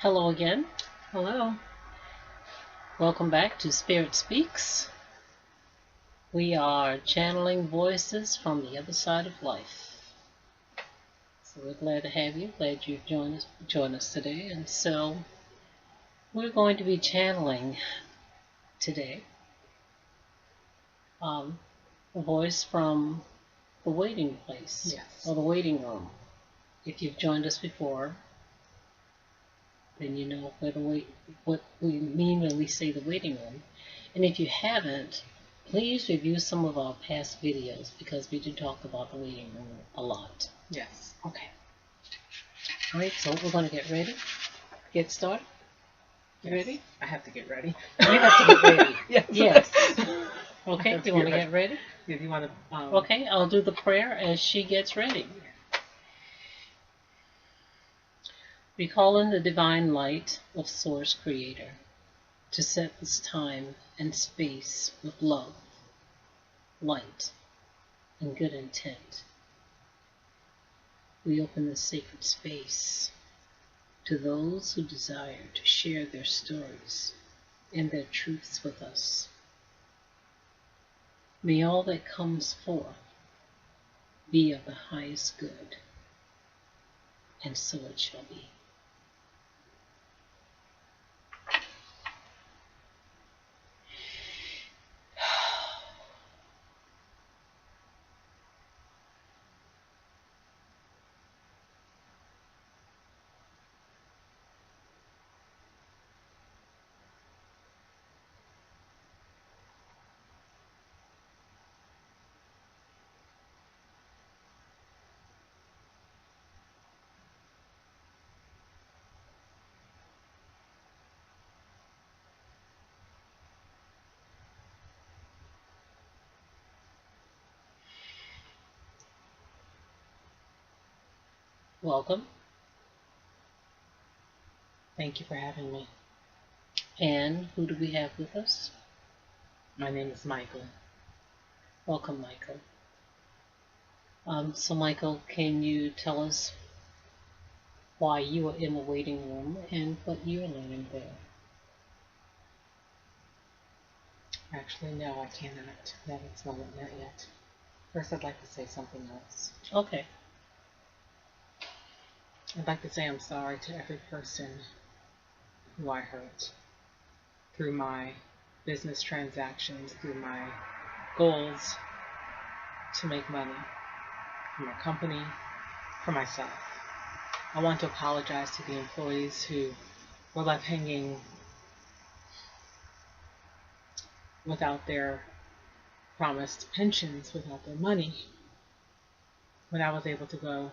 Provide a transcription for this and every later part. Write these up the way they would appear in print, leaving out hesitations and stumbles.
Hello again. Hello. Welcome back to Spirit Speaks. We are channeling voices from the other side of life. So we're glad to have you. Glad you've joined us today. And so we're going to be channeling today a voice from the waiting place Yes. or the waiting room. If you've joined us before, then you know what we mean when we say the waiting room. And if you haven't, please review some of our past videos because we do talk about the waiting room a lot. Yes. Okay. All right, so we're going to get ready. Get started. You ready? I have to get ready. You have to get ready. Yes. Okay, you want to get ready? Yeah, you want to? Okay, I'll do the prayer as she gets ready. We call in the divine light of Source Creator to set this time and space with love, light, and good intent. We open this sacred space to those who desire to share their stories and their truths with us. May all that comes forth be of the highest good, and so it shall be. Welcome, Thank you for having me. and who do we have with us? My name is Michael. Welcome, Michael. So Michael, can you tell us why you are in the waiting room and what you're learning there? Actually, no, I cannot. Not at this moment, not yet. First, I'd like to say something else. Okay. I'd like to say I'm sorry to every person who I hurt through my business transactions, through my goals to make money for my company, for myself. I want to apologize to the employees who were left hanging without their promised pensions, without their money, when I was able to go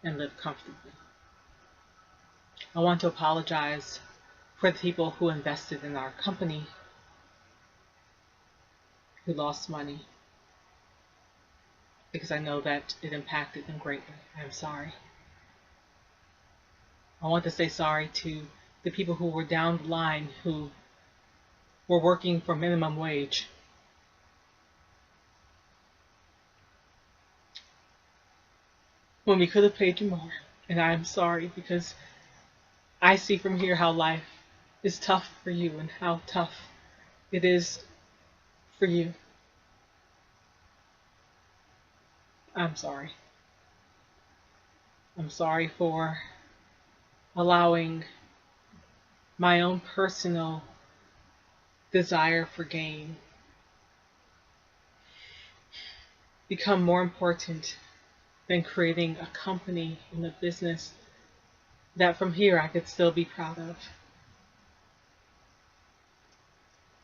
and live comfortably. I want to apologize for the people who invested in our company, who lost money, because I know that it impacted them greatly. I'm sorry. I want to say sorry to the people who were down the line, who were working for minimum wage, when we could have paid you more. And I'm sorry because I see from here how life is tough for you and how tough it is for you. I'm sorry. I'm sorry for allowing my own personal desire for gain become more important than creating a company and a business that from here I could still be proud of.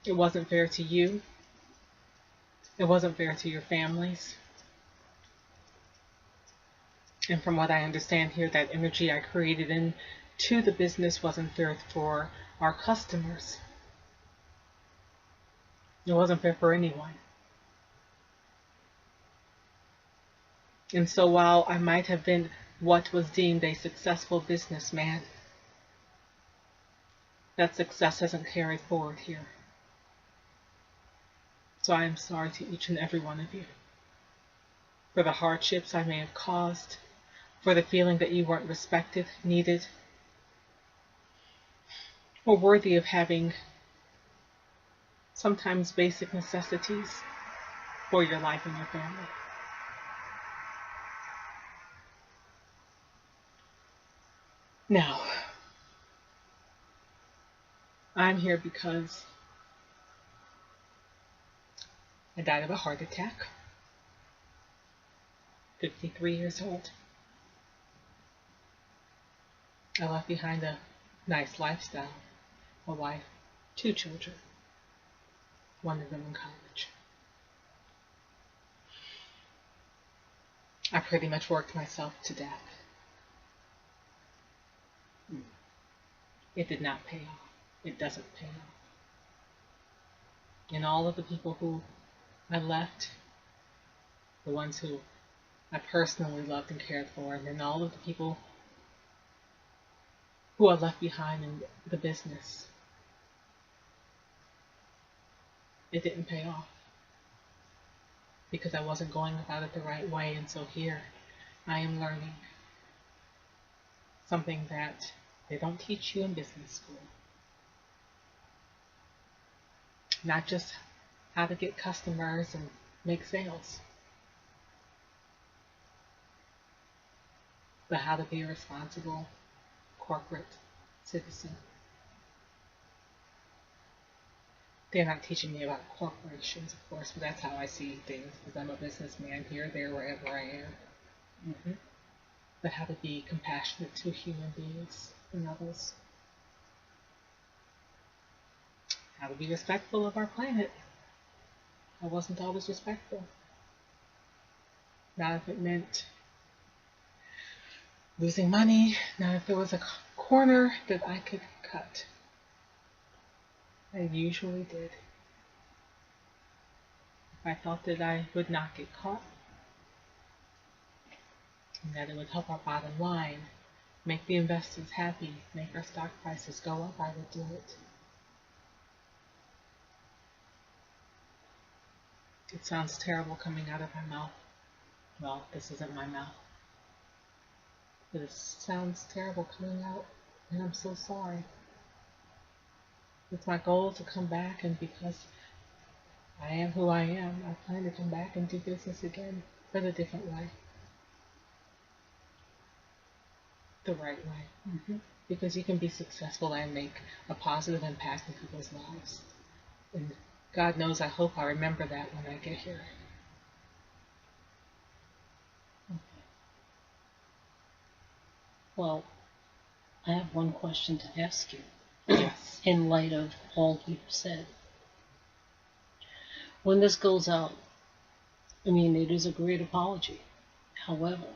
It wasn't fair to you. It wasn't fair to your families. And from what I understand here, that energy I created into the business wasn't fair for our customers. It wasn't fair for anyone. And so while I might have been what was deemed a successful businessman, that success hasn't carried forward here. So I am sorry to each and every one of you for the hardships I may have caused, for the feeling that you weren't respected, needed, or worthy of having sometimes basic necessities for your life and your family. Now, I'm here because I died of a heart attack, 53 years old. I left behind a nice lifestyle, a wife, 2 children, one of them in college. I pretty much worked myself to death. It did not pay off. It doesn't pay off. And all of the people who I left, the ones who I personally loved and cared for, and then all of the people who I left behind in the business, it didn't pay off because I wasn't going about it the right way. And so here I am learning something that they don't teach you in business school. Not just how to get customers and make sales, but how to be a responsible corporate citizen. They're not teaching me about corporations, of course, but that's how I see things, because I'm a businessman here, there, wherever I am. But how to be compassionate to human beings and others. How to be respectful of our planet. I wasn't always respectful. Not if it meant losing money, not if there was a corner that I could cut. I usually did. If I thought that I would not get caught, and that it would help our bottom line, make the investors happy, make our stock prices go up, I would do it. It sounds terrible coming out of my mouth. Well, this isn't my mouth. But it sounds terrible coming out, and I'm so sorry. It's my goal to come back, and because I am who I am, I plan to come back and do business again, but a different way. The right way. Because you can be successful and make a positive impact in people's lives. And God knows, I hope I remember that when I get here. Well, I have one question to ask you. Yes. In light of all you've said. When this goes out, I mean, it is a great apology. However,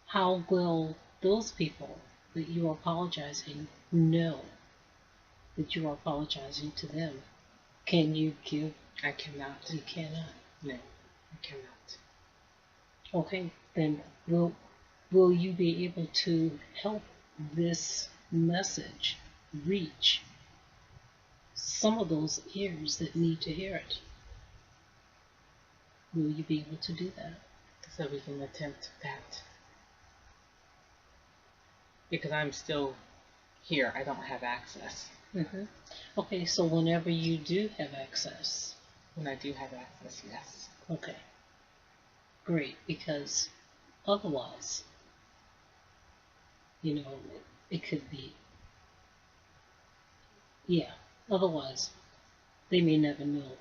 how will those people that you are apologizing know that you are apologizing to them? Can you give? I cannot. You cannot. No, I cannot. Okay, then will you be able to help this message reach some of those ears that need to hear it? Will you be able to do that? So we can attempt that. Because I'm still here, I don't have access. Okay, so whenever you do have access. When I do have access, yes. Okay, great, because otherwise, you know, it could be, otherwise, they may never know.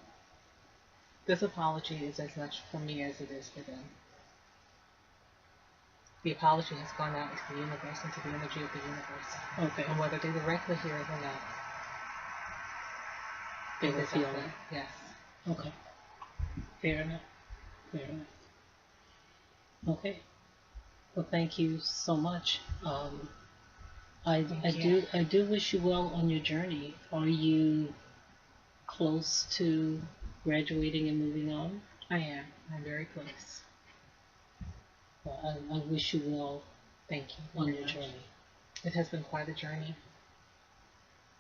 This apology is as much for me as it is for them. The apology has gone out into the universe, into the energy of the universe. Okay. And whether they directly hear it or not, They will feel it. Yes. Okay. Fair enough. Fair enough. Okay. Well, thank you so much. I do wish you well on your journey. Are you close to graduating and moving on? I am. I'm very close. Well, I wish you well. Thank you on your journey. It has been quite a journey.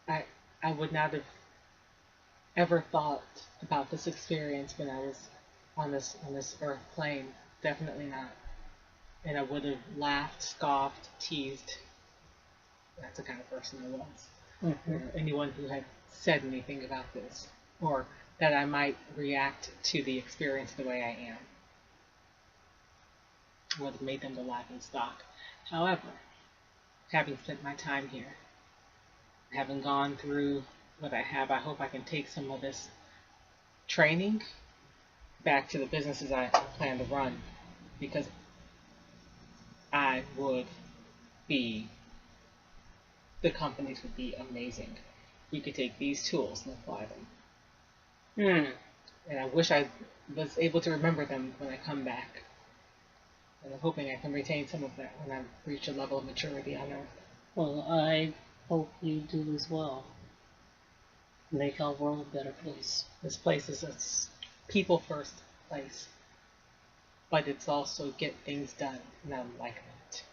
I would not have ever thought about this experience when I was on this earth plane. Definitely not. And I would have laughed, scoffed, teased that's the kind of person I was. Mm-hmm. Or anyone who had said anything about this, or that I might react to the experience the way I am, would have made them the laughing stock. However, having spent my time here, having gone through what I have, I hope I can take some of this training back to the businesses I plan to run, because I would be, the companies would be amazing. We could take these tools and apply them. And I wish I was able to remember them when I come back. And I'm hoping I can retain some of that when I reach a level of maturity on Earth. Well, I hope you do as well. Make our world a better place. This place is a people first place, but it's also get things done, and I like that.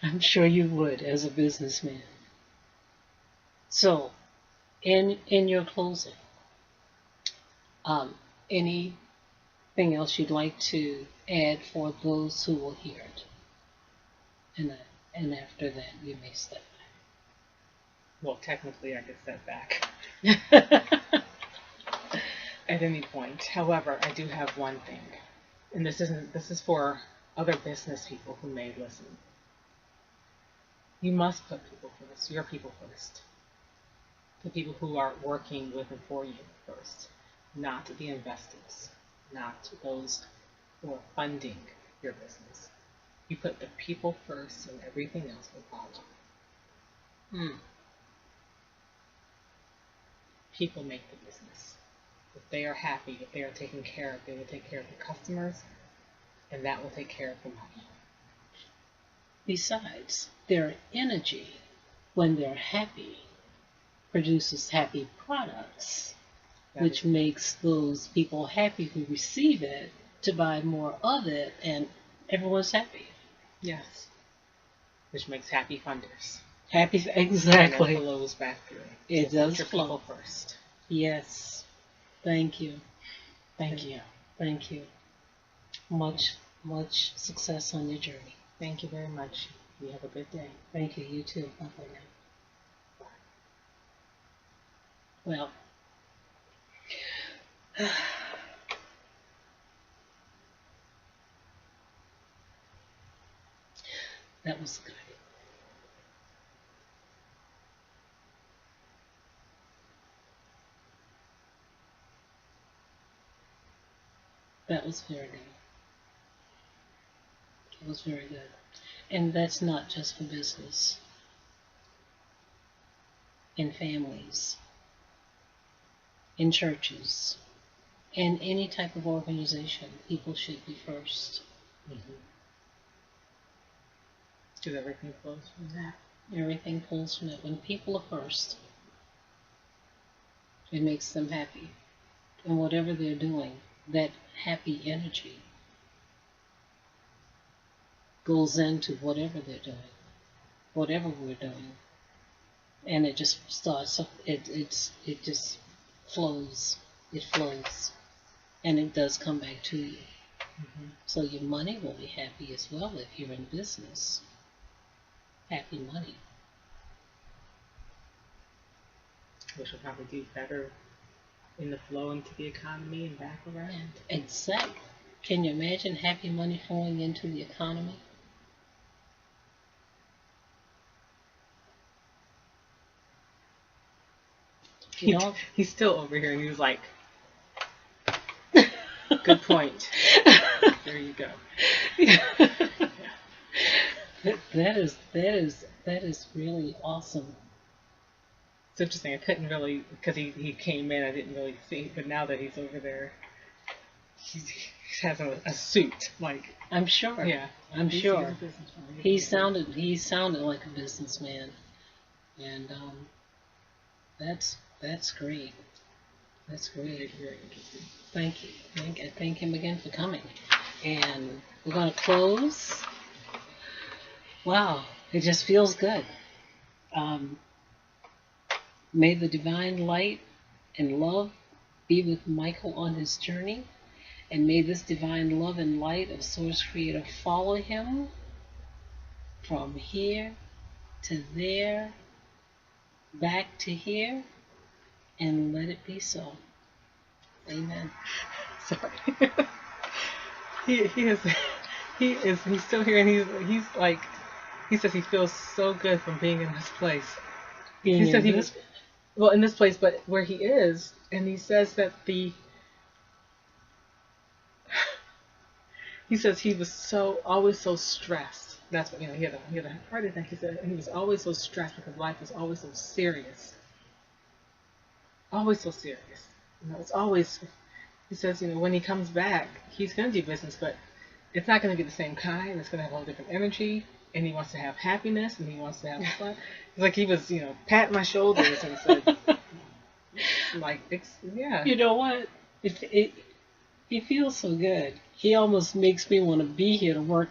I'm sure you would as a businessman. So, in your closing, anything else you'd like to add for those who will hear it? And after that, you may step Well, technically, I could step back back. at any point. However, I do have one thing, and this is for other business people who may listen. You must put people first, your people first. The people who are working with and for you first, not the investors, not those who are funding your business. You put the people first and everything else will follow. People make the business. If they are happy, if they are taken care of, they will take care of the customers, and that will take care of the money. Besides, their energy, when they're happy, produces happy products, which makes those people happy who receive it to buy more of it, and everyone's happy. Yes. Which makes happy funders. Happy, And exactly. it flows back through. It So does put your flow. people first. Yes. Thank you. Thank you. Thank you. Much success on your journey. Thank you very much. You have a good day. Thank you. You too. Bye-bye now. Well, that was good. That was very good. It was very good. And that's not just for business. In families, in churches, in any type of organization, people should be first. Because everything flows from that. Everything pulls from it. When people are first, it makes them happy. And whatever they're doing, that happy energy goes into whatever they're doing, whatever we're doing, and it just starts. It just flows. It flows, and it does come back to you. So your money will be happy as well if you're in business. Happy money. Which will probably do better in the flow into the economy and back around. Exactly. Can you imagine happy money flowing into the economy? You know? He's still over here and he was like, good point. There you go. That is really awesome. It's interesting. I couldn't really, because he came in, I didn't really see. But now that he's over there, he has a suit. Like, I'm sure. yeah, I'm he's sure. a businessman. He sounded like a businessman, and that's great. That's great. Very interesting. Thank you. Thank him again for coming. And we're going to close. Wow, it just feels good. May the divine light and love be with Michael on his journey, and may this divine love and light of Source Creator follow him from here to there, back to here, and let it be so. Amen. Sorry. He he's still here, and he's like, he says he feels so good from being in this place. Being He says in he was, well, in this place, but where he is, and he says that he says he was always so stressed. That's what, he had a heart attack. He said he was always so stressed because life was always so serious. Always so serious. It's always, he says, when he comes back, he's going to do business, but it's not going to be the same kind. It's going to have a whole different energy, and he wants to have happiness, and he wants to have fun. It's like he was, patting my shoulders and said, like, yeah. You know what? He feels so good. He almost makes me want to be here to work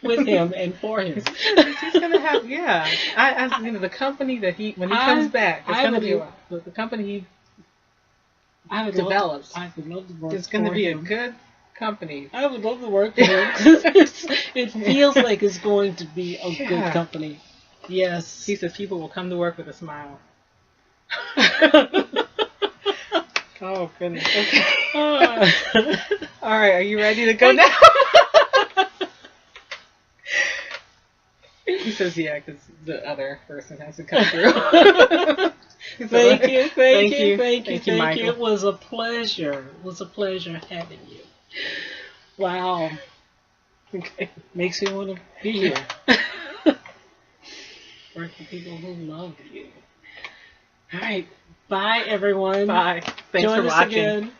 with him and for him. He's going to have, yeah. The company that when he comes back, it's going to be the company he develops. I would love to work. It's going to be a good company. I would love to work for him. It feels like it's going to be a good company. Yes. He says people will come to work with a smile. Oh, goodness. Okay. All right, are you ready to go now? He says, yeah, because the other person has to come through. Thank you. Michael. It was a pleasure. It was a pleasure having you. Wow. Okay. Makes me want to be here. Work for people who love you. All right. Bye, everyone. Bye. Thanks for watching. Join us again.